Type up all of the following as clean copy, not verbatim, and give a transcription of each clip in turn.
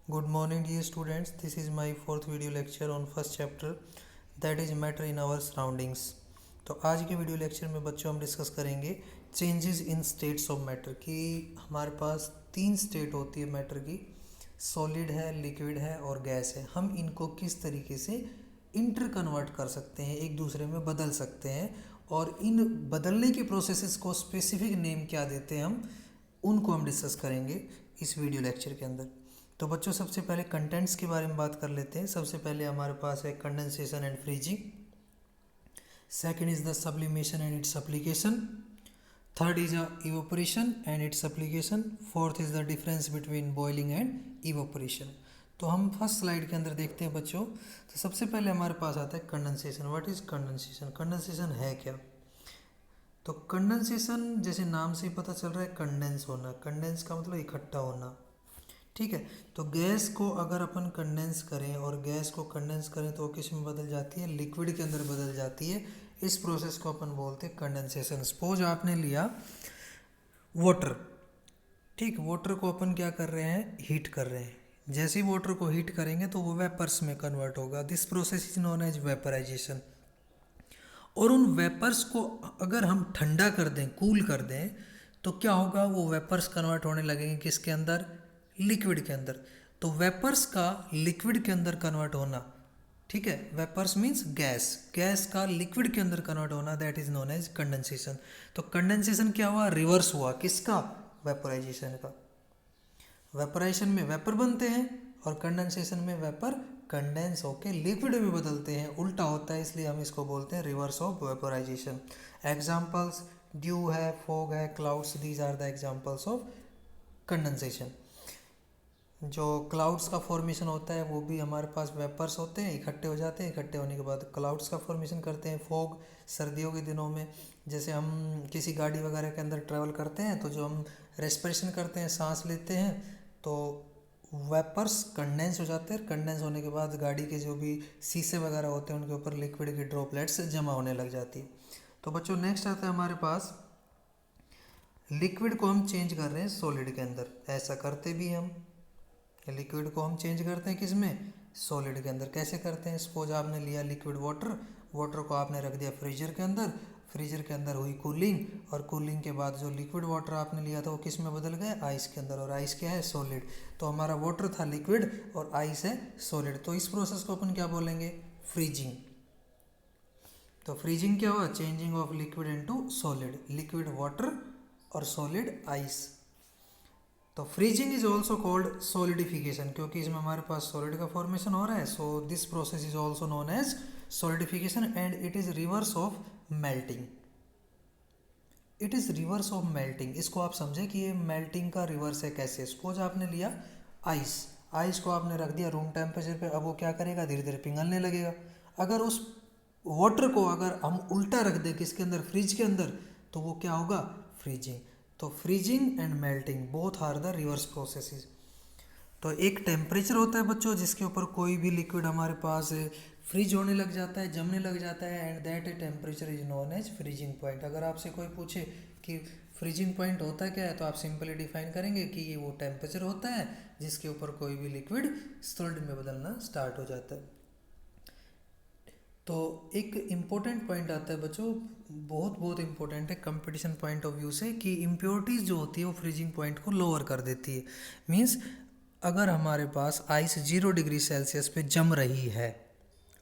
Good morning dear students, this is my fourth video lecture on first chapter that is matter in our surroundings। तो आज के video lecture में बच्चों हम discuss करेंगे changes in states of matter कि हमारे पास तीन स्टेट होती है मैटर की, सॉलिड है, लिक्विड है और गैस है। हम इनको किस तरीके से इंटर कन्वर्ट कर सकते हैं, एक दूसरे में बदल सकते हैं और इन बदलने की प्रोसेसेस को स्पेसिफिक नेम क्या देते हैं हम उनको हम डिस्कस करेंगे इस वीडियो लेक्चर के अंदर। तो बच्चों सबसे पहले कंटेंट्स के बारे में बात कर लेते हैं। सबसे पहले हमारे पास है condensation and freezing, second is the sublimation and its application, third is evaporation and its application, fourth is the difference between boiling and evaporation. तो हम फर्स्ट स्लाइड के अंदर देखते हैं बच्चों। तो सबसे पहले हमारे पास आता है condensation. What is condensation? Condensation है क्या? तो कंडेंसेशन जैसे नाम से ही पता चल रहा है, कंडेंस होना। कंडेंस का मतलब इकट्ठा होना, ठीक है। तो गैस को अगर अपन कंडेंस करें और गैस को कंडेंस करें तो वो किस में बदल जाती है? लिक्विड के अंदर बदल जाती है। इस प्रोसेस को अपन बोलते हैं कंडेंसेशन। सपोज आपने लिया वाटर, ठीक, वाटर को अपन क्या कर रहे हैं? हीट कर रहे हैं। जैसे ही वाटर को हीट करेंगे तो वो वेपर्स में कन्वर्ट होगा। This process is known as vaporisation. और उन वेपर्स को अगर हम ठंडा कर दें, कूल कर दें, तो क्या होगा? वो वेपर्स कन्वर्ट होने लगेंगे किसके अंदर? लिक्विड के अंदर। तो वेपर्स का लिक्विड के अंदर कन्वर्ट होना, ठीक है, वेपर्स मीन्स गैस, गैस का लिक्विड के अंदर कन्वर्ट होना, that is known as condensation. तो कंडेंसेशन क्या हुआ? रिवर्स हुआ। किसका? वेपराइजेशन का। वेपराइजेशन में वेपर बनते हैं और कंडेंसेशन में वेपर कंडेंस होकर लिक्विड में बदलते हैं। उल्टा होता है, इसलिए हम इसको बोलते हैं reverse of vaporisation. Examples dew है, फॉग है, clouds, these are the examples of condensation. जो क्लाउड्स का फॉर्मेशन होता है वो भी हमारे पास वेपर्स होते हैं, इकट्ठे हो जाते हैं, इकट्ठे होने के बाद क्लाउड्स का फॉर्मेशन करते हैं। फॉग सर्दियों के दिनों में जैसे हम किसी गाड़ी वगैरह के अंदर ट्रैवल करते हैं तो जो हम रेस्पिरेशन करते हैं, सांस लेते हैं, तो वेपर्स कंडेंस हो जाते हैं। कंडेंस होने के बाद गाड़ी के जो भी शीशे वगैरह होते हैं उनके ऊपर लिक्विड की ड्रॉपलेट्स जमा होने लग जाती है। तो बच्चों नेक्स्ट आता है हमारे पास लिक्विड को हम चेंज कर रहे हैं सॉलिड के अंदर। ऐसा करते भी हम, लिक्विड को हम चेंज करते हैं किस में? सॉलिड के अंदर। कैसे करते हैं? सपोज आपने लिया लिक्विड वाटर, वाटर को आपने रख दिया फ्रीजर के अंदर, फ्रीजर के अंदर हुई कूलिंग और कूलिंग के बाद जो लिक्विड वाटर आपने लिया था वो किस में बदल गया? आइस के अंदर। और आइस क्या है? सॉलिड। तो हमारा वाटर था लिक्विड और आइस है सॉलिड। तो इस प्रोसेस को अपन क्या बोलेंगे? फ्रीजिंग। तो फ्रीजिंग क्या हुआ? Changing of liquid into solid, liquid water और सॉलिड आइस। तो freezing is also called solidification, क्योंकि इसमें हमारे पास सॉलिड का फॉर्मेशन हो रहा है। So this process is also known as solidification and it is reverse of melting. It is reverse of melting. इसको आप समझे कि ये मेल्टिंग का रिवर्स है। कैसे? सपोज आपने लिया आइस, आइस को आपने रख दिया रूम टेम्परेचर पे, अब वो क्या करेगा? धीरे धीरे पिघलने लगेगा। अगर उस वाटर को अगर हम उल्टा रख दें किसके अंदर? फ्रिज के अंदर, तो वो क्या होगा? फ्रीजिंग। तो freezing and melting both are the reverse processes. तो एक टेम्परेचर होता है बच्चों जिसके ऊपर कोई भी लिक्विड हमारे पास फ्रीज होने लग जाता है, जमने लग जाता है, and that temperature is known as freezing point. अगर आपसे कोई पूछे कि फ्रीजिंग पॉइंट होता क्या है, तो आप सिंपली डिफाइन करेंगे कि ये वो टेम्परेचर होता है जिसके ऊपर कोई भी लिक्विड सॉलिड में बदलना स्टार्ट हो जाता है। तो एक इम्पोर्टेंट पॉइंट आता है बच्चों, बहुत बहुत इम्पोर्टेंट है कंपटीशन पॉइंट ऑफ व्यू से, कि इम्प्योरिटीज़ जो होती है वो फ्रीजिंग पॉइंट को लोअर कर देती है। मींस अगर हमारे पास आइस 0 डिग्री सेल्सियस पे जम रही है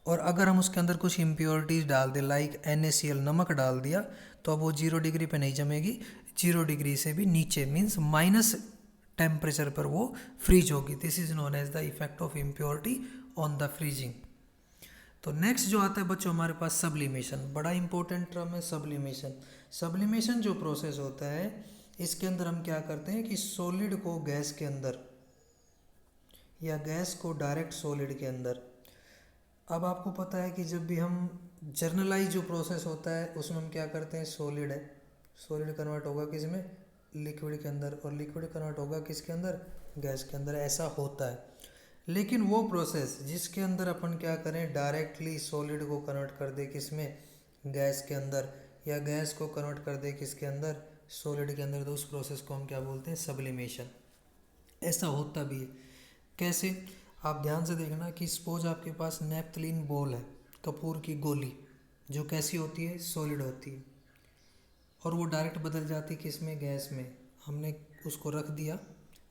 और अगर हम उसके अंदर कुछ इम्प्योरिटीज़ डाल दें लाइक NaCl, नमक डाल दिया, तो अब वो 0 डिग्री पे नहीं जमेगी, 0 डिग्री से भी नीचे मीन्स माइनस टेम्परेचर पर वो फ्रीज होगी। This is known as the effect of impurity on the freezing. तो नेक्स्ट जो आता है बच्चों हमारे पास सब्लिमेशन। बड़ा इंपॉर्टेंट टर्म है सब्लिमेशन। सब्लिमेशन जो प्रोसेस होता है इसके अंदर हम क्या करते हैं कि सॉलिड को गैस के अंदर या गैस को डायरेक्ट सॉलिड के अंदर। अब आपको पता है कि जब भी हम जर्नलाइज जो प्रोसेस होता है उसमें हम क्या करते हैं? सॉलिड है, सॉलिड कन्वर्ट होगा किस में? लिक्विड के अंदर, और लिक्विड कन्वर्ट होगा किसके अंदर? गैस के अंदर। ऐसा होता है। लेकिन वो प्रोसेस जिसके अंदर अपन क्या करें? डायरेक्टली सॉलिड को कन्वर्ट कर दे किस में? गैस के अंदर, या गैस को कन्वर्ट कर दे किसके अंदर? सॉलिड के अंदर। तो उस प्रोसेस को हम क्या बोलते हैं? सब्लिमेशन। ऐसा होता भी है। कैसे, आप ध्यान से देखना कि सपोज आपके पास नेपथलीन बॉल है, कपूर की गोली, जो कैसी होती है, सॉलिड होती है, और वो डायरेक्ट बदल जाती है किसमें, गैस में। हमने उसको रख दिया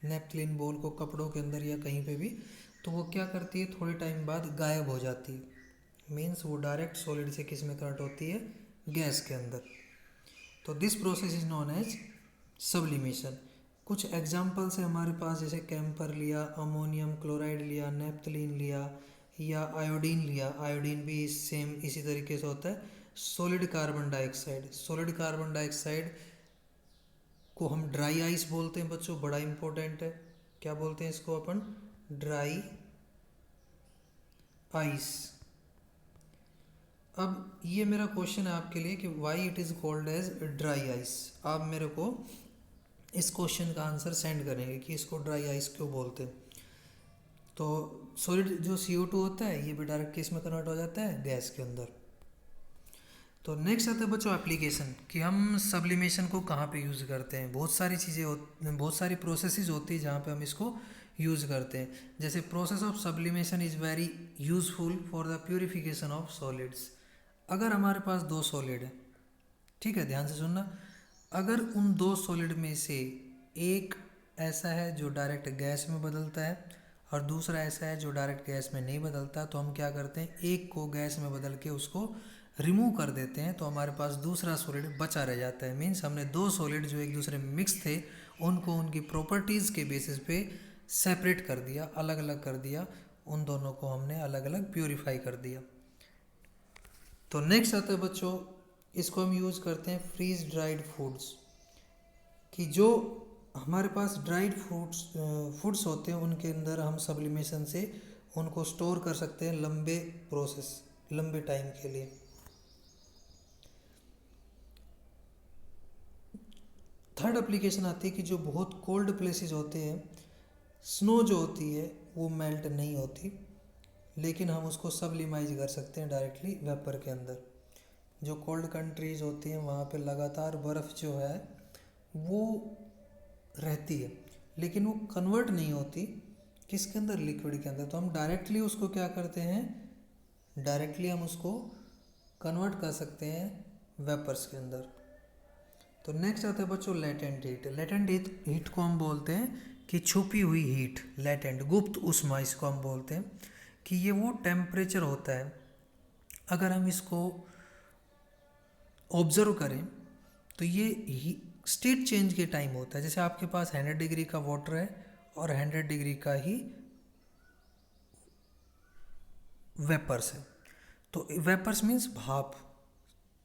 नेपथलीन बॉल को कपड़ों के अंदर या कहीं पे भी, तो वो क्या करती है, थोड़े टाइम बाद गायब हो जाती है। मीन्स वो डायरेक्ट सॉलिड से किस में कन्वर्ट होती है, गैस के अंदर। तो this process is known as sublimation. कुछ एग्जाम्पल्स है हमारे पास, जैसे कैम्पर लिया, अमोनियम क्लोराइड लिया, नेपथलीन लिया, या आयोडीन लिया। आयोडीन भी सेम इसी तरीके से होता है। Solid carbon dioxide, solid carbon dioxide को हम ड्राई आइस बोलते हैं बच्चों, बड़ा इंपॉर्टेंट है। क्या बोलते हैं इसको अपन, ड्राई आइस। अब ये मेरा क्वेश्चन है आपके लिए कि why it is called as dry ice. आप मेरे को इस क्वेश्चन का आंसर सेंड करेंगे कि इसको ड्राई आइस क्यों बोलते हैं। तो सॉलिड जो CO2 होता है, ये भी डायरेक्ट किस में कन्वर्ट हो जाता है, गैस के अंदर। तो नेक्स्ट आता है बच्चों एप्लीकेशन, कि हम सब्लिमेशन को कहाँ पे यूज़ करते हैं। बहुत सारी चीज़ें बहुत सारी प्रोसेसेस होती है जहाँ पे हम इसको यूज़ करते हैं। जैसे process of sublimation is very useful for the purification of solids. अगर हमारे पास दो सॉलिड है, ठीक है, ध्यान से सुनना, अगर उन दो सॉलिड में से एक ऐसा है जो डायरेक्ट गैस में बदलता है और दूसरा ऐसा है जो डायरेक्ट गैस में नहीं बदलता, तो हम क्या करते हैं, एक को गैस में बदल के उसको रिमूव कर देते हैं, तो हमारे पास दूसरा सॉलिड बचा रह जाता है। मीन्स हमने दो सॉलिड जो एक दूसरे में मिक्स थे, उनको उनकी प्रॉपर्टीज़ के बेसिस पे सेपरेट कर दिया, अलग अलग कर दिया, उन दोनों को हमने अलग अलग प्योरीफाई कर दिया। तो नेक्स्ट आता है बच्चों, इसको हम यूज़ करते हैं फ्रीज ड्राइड फूड्स, कि जो हमारे पास ड्राइड फूड्स होते हैं उनके अंदर हम सब्लिमेशन से उनको स्टोर कर सकते हैं लंबे टाइम के लिए। थर्ड एप्लीकेशन आती है कि जो बहुत कोल्ड प्लेसेस होते हैं, स्नो जो होती है वो मेल्ट नहीं होती, लेकिन हम उसको सब्लिमाइज कर सकते हैं डायरेक्टली वेपर के अंदर। जो कोल्ड कंट्रीज होती हैं वहाँ पे लगातार बर्फ़ जो है वो रहती है, लेकिन वो कन्वर्ट नहीं होती किसके अंदर, लिक्विड के अंदर। तो हम डायरेक्टली उसको क्या करते हैं, डायरेक्टली हम उसको कन्वर्ट कर सकते हैं वेपर्स के अंदर। तो नेक्स्ट आता है बच्चों लेटेंट हीट। लेटेंट हीट को हम बोलते हैं कि छुपी हुई हीट, लेटेंट, गुप्त ऊष्मा इसको हम बोलते हैं, कि ये वो टेम्परेचर होता है, अगर हम इसको ऑब्जर्व करें तो ये स्टेट चेंज के टाइम होता है। जैसे आपके पास 100 डिग्री का वाटर है और 100 डिग्री का ही वेपर्स है, तो वेपर्स मीन्स भाप।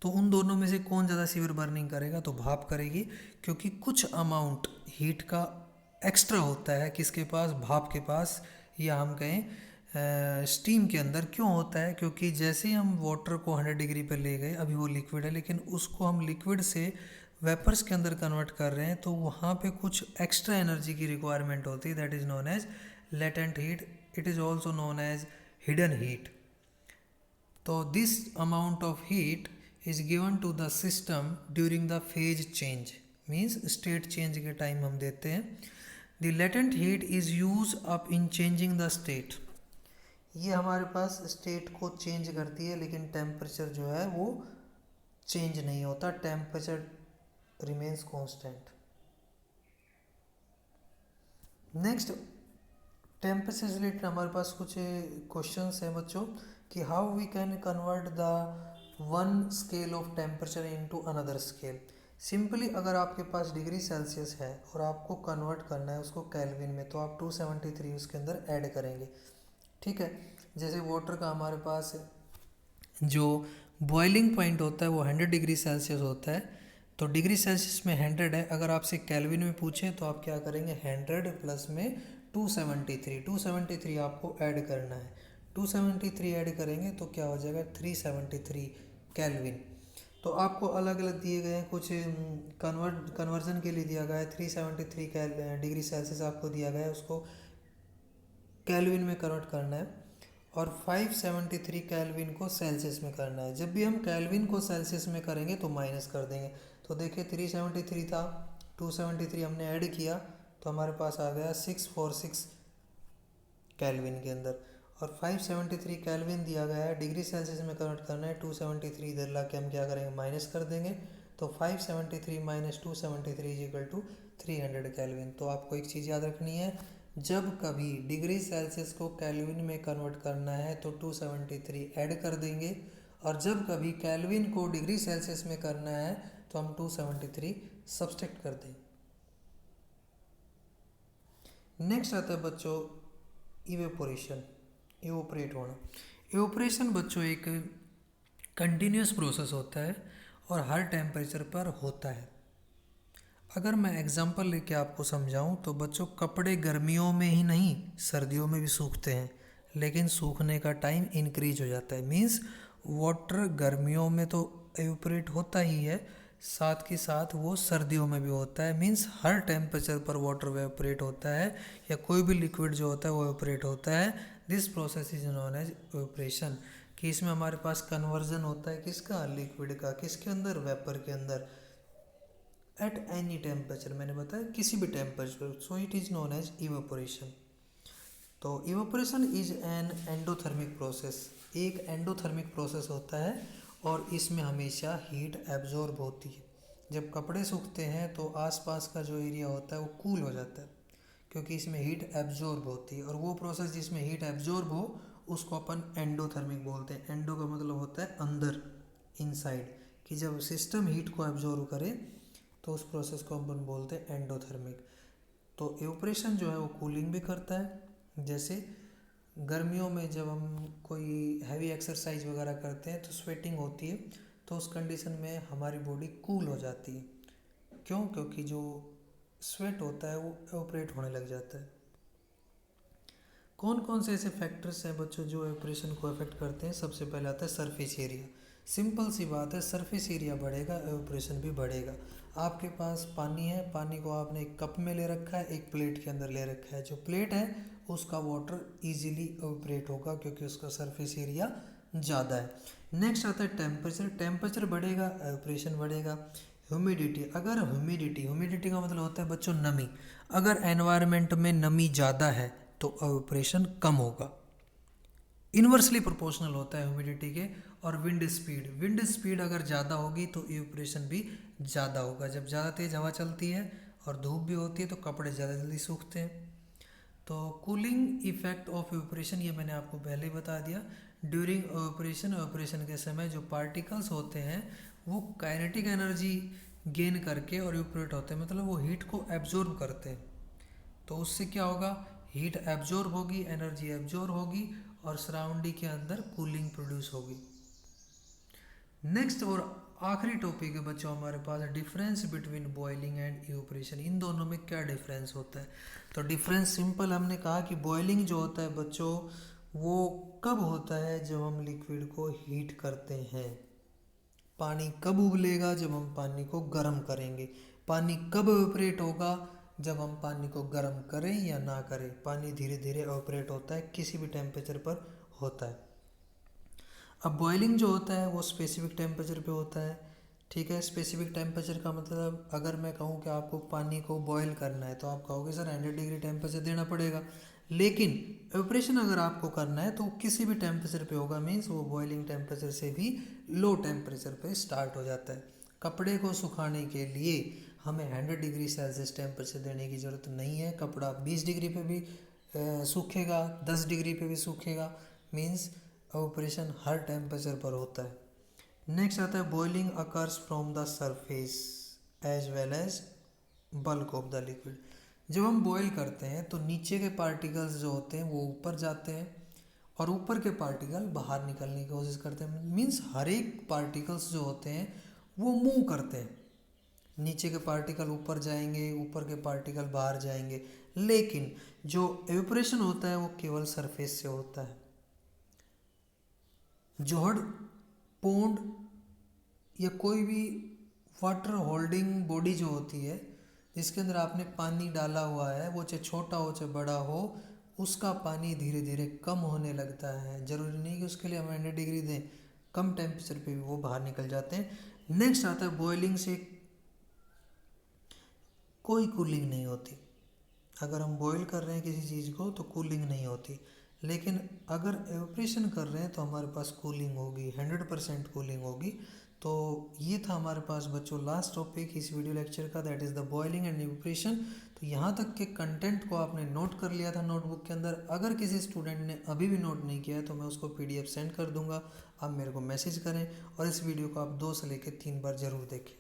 तो उन दोनों में से कौन ज़्यादा सीवियर बर्निंग करेगा, तो भाप करेगी, क्योंकि कुछ अमाउंट हीट का एक्स्ट्रा होता है किसके पास, भाप के पास, या हम कहें स्टीम के अंदर। क्यों होता है, क्योंकि जैसे ही हम वाटर को 100 डिग्री पर ले गए, अभी वो लिक्विड है, लेकिन उसको हम लिक्विड से वेपर्स के अंदर कन्वर्ट कर रहे हैं, तो वहाँ पे कुछ एक्स्ट्रा एनर्जी की रिक्वायरमेंट होती है, that is known as latent heat. It is also known as hidden heat. तो this amount of heat is given to the system during the phase change, means state change के time हम देते हैं। the latent heat is used up in changing the state, ये हमारे पास state को change करती है, लेकिन टेम्परेचर जो है वो चेंज नहीं होता, temperature remains constant. Next temperature से रिलेटेड हमारे पास कुछ क्वेश्चंस हैं बच्चों, कि how we can convert the one scale of temperature into another scale. Simply अगर आपके पास डिग्री सेल्सियस है और आपको कन्वर्ट करना है उसको केल्विन में, तो आप 273 उसके अंदर ऐड करेंगे, ठीक है। जैसे वाटर का हमारे पास जो बॉइलिंग पॉइंट होता है वो 100 डिग्री सेल्सियस होता है, तो डिग्री सेल्सियस में 100 है, अगर आपसे केल्विन में पूछें तो आप क्या करेंगे, 100 प्लस में 273 आपको ऐड करना है। 273 ऐड करेंगे तो क्या हो जाएगा, 373 केल्विन। तो आपको अलग अलग दिए गए हैं, कुछ कन्वर्जन के लिए दिया गया है 373 डिग्री सेल्सियस आपको दिया गया है, उसको केल्विन में कन्वर्ट करना है, और 573 केल्विन को सेल्सियस में करना है। जब भी हम केल्विन को सेल्सियस में करेंगे तो माइनस कर देंगे, तो देखिए 373 था, 273 हमने ऐड किया, तो हमारे पास आ गया 646 केल्विन के अंदर, और 573 केल्विन दिया गया है, डिग्री सेल्सियस में कन्वर्ट करना है। 273 इधर ला के हम क्या करेंगे, माइनस कर देंगे। तो 573 minus 273 is equal to 300 kelvin. तो आपको एक चीज़ याद रखनी है, जब कभी डिग्री सेल्सियस को केल्विन में कन्वर्ट करना है तो 273 ऐड कर देंगे, और जब कभी केल्विन को डिग्री सेल्सियस में करना है तो हम 273 सब्सट्रैक्ट कर दें। नेक्स्ट आता है बच्चों इवेपोरेशन, इवोपरेट होना। इवोपरेशन बच्चों एक कंटिन्यूस प्रोसेस होता है और हर टेम्परेचर पर होता है। अगर मैं एग्जांपल लेके आपको समझाऊं तो बच्चों, कपड़े गर्मियों में ही नहीं सर्दियों में भी सूखते हैं, लेकिन सूखने का टाइम इंक्रीज हो जाता है। मीन्स वाटर गर्मियों में तो इवोपरेट होता ही है, साथ के साथ वो सर्दियों में भी होता है। मीन्स हर टेम्परेचर पर वाटर इवोपरेट होता है, या कोई भी लिक्विड जो होता है वो इवोपरेट होता है। This process is known as evaporation, कि इसमें हमारे पास कन्वर्जन होता है किसका, लिक्विड का, किसके अंदर, वेपर के अंदर, एट एनी टेम्परेचर, मैंने बताया किसी भी temperature. So it is known as evaporation. तो evaporation is an endothermic process, एक एंडोथर्मिक प्रोसेस होता है, और इसमें हमेशा हीट एब्जॉर्ब होती है। जब कपड़े सूखते हैं तो आसपास का जो एरिया होता है वो कूल हो जाता है, क्योंकि इसमें हीट एब्जॉर्ब होती है, और वो प्रोसेस जिसमें हीट एब्जॉर्ब हो उसको अपन एंडोथर्मिक बोलते हैं। एंडो का मतलब होता है अंदर, इनसाइड, कि जब सिस्टम हीट को एब्जॉर्ब करे तो उस प्रोसेस को अपन बोलते हैं एंडोथर्मिक। तो इवोपरेशन जो है वो कूलिंग भी करता है। जैसे गर्मियों में जब हम कोई हैवी एक्सरसाइज वगैरह करते हैं तो स्वेटिंग होती है, तो उस कंडीशन में हमारी बॉडी कूल हो जाती है। क्यों? क्योंकि जो स्वेट होता है वो इवोपरेट होने लग जाता है। कौन कौन से ऐसे फैक्टर्स हैं बच्चों जो इवोपरेशन को अफेक्ट करते हैं? सबसे पहले आता है सरफेस एरिया। सिंपल सी बात है, सरफेस एरिया बढ़ेगा इवोपरेशन भी बढ़ेगा। आपके पास पानी है, पानी को आपने एक कप में ले रखा है, एक प्लेट के अंदर ले रखा है। जो प्लेट है उसका वाटर इजीली इवोपरेट होगा, क्योंकि उसका सरफेस एरिया ज़्यादा है। नेक्स्ट आता है टेम्परेचर। टेम्परेचर बढ़ेगा, इवोपरेशन बढ़ेगा। ह्यूमिडिटी, अगर ह्यूमिडिटी का मतलब होता है बच्चों नमी। अगर एनवायरनमेंट में नमी ज़्यादा है तो इवोपरेशन कम होगा, इन्वर्सली प्रोपोर्शनल होता है ह्यूमिडिटी के। और विंड स्पीड अगर ज़्यादा होगी तो इवोपरेशन भी ज़्यादा होगा। जब ज़्यादा तेज़ हवा चलती है और धूप भी होती है तो कपड़े ज़्यादा जल्दी सूखते हैं। तो कूलिंग इफेक्ट ऑफ इवोपरेशन, ये मैंने आपको पहले ही बता दिया। ड्यूरिंग इवोपरेशन के समय जो पार्टिकल्स होते हैं वो काइनेटिक एनर्जी गेन करके और इवोपरेट होते हैं, मतलब वो हीट को एब्जॉर्ब करते हैं। तो उससे क्या होगा, हीट एब्जॉर्ब होगी, एनर्जी एब्जॉर्ब होगी, और सराउंडिंग के अंदर कूलिंग प्रोड्यूस होगी। नेक्स्ट और आखिरी टॉपिक है बच्चों हमारे पास, difference between boiling and evaporation. इन दोनों में क्या डिफरेंस होता है? तो डिफरेंस सिंपल, हमने कहा कि बॉइलिंग जो होता है बच्चों वो कब होता है, जब हम लिक्विड को हीट करते हैं। पानी कब उबलेगा, जब हम पानी को गर्म करेंगे। पानी कब इवोपरेट होगा, जब हम पानी को गर्म करें या ना करें। पानी धीरे धीरे इवोपरेट होता है, किसी भी टेम्परेचर पर होता है। अब बॉइलिंग जो होता है वो स्पेसिफिक टेम्परेचर पे होता है, ठीक है। स्पेसिफिक टेम्परेचर का मतलब, अगर मैं कहूँ कि आपको पानी को बॉयल करना है तो आप कहोगे सर 100 डिग्री टेम्परेचर देना पड़ेगा, लेकिन इवोपरेशन अगर आपको करना है तो किसी भी टेम्परेचर पे होगा। मीन्स वो बॉइलिंग टेम्परेचर से भी लो टेम्परेचर पे स्टार्ट हो जाता है। कपड़े को सुखाने के लिए हमें 100 डिग्री सेल्सियस टेम्परेचर देने की ज़रूरत नहीं है। कपड़ा 20 डिग्री पे भी सूखेगा, 10 डिग्री पे भी सूखेगा। मीन्स इवोपरेशन हर टेम्परेचर पर होता है। नेक्स्ट आता है boiling occurs from the surface as well as bulk of the liquid. जब हम बॉईल करते हैं तो नीचे के पार्टिकल्स जो होते हैं वो ऊपर जाते हैं, और ऊपर के पार्टिकल बाहर निकलने की कोशिश करते हैं। मीन्स हर एक पार्टिकल्स जो होते हैं वो मूव करते हैं। नीचे के पार्टिकल ऊपर जाएंगे, ऊपर के पार्टिकल बाहर जाएंगे, लेकिन जो इवेपोरेशन होता है वो केवल सरफेस से होता है। जोहड़, पोंड या कोई भी वाटर होल्डिंग बॉडी जो होती है जिसके अंदर आपने पानी डाला हुआ है, वो चाहे छोटा हो चाहे बड़ा हो, उसका पानी धीरे धीरे कम होने लगता है। ज़रूरी नहीं कि उसके लिए हम 100 डिग्री दें, कम टेम्परेचर पे भी वो बाहर निकल जाते हैं। नेक्स्ट आता है बॉइलिंग से कोई कूलिंग नहीं होती। अगर हम बॉईल कर रहे हैं किसी चीज़ को तो कूलिंग नहीं होती, लेकिन अगर एवोपरेशन कर रहे हैं तो हमारे पास कूलिंग होगी, 100% कूलिंग होगी। तो ये था हमारे पास बच्चों लास्ट टॉपिक इस वीडियो लेक्चर का, that is the boiling and evaporation. तो यहाँ तक के कंटेंट को आपने नोट कर लिया था नोटबुक के अंदर। अगर किसी स्टूडेंट ने अभी भी नोट नहीं किया है तो मैं उसको PDF सेंड कर दूंगा, आप मेरे को मैसेज करें और इस वीडियो को आप 2 से लेकर 3 बार ज़रूर देखें।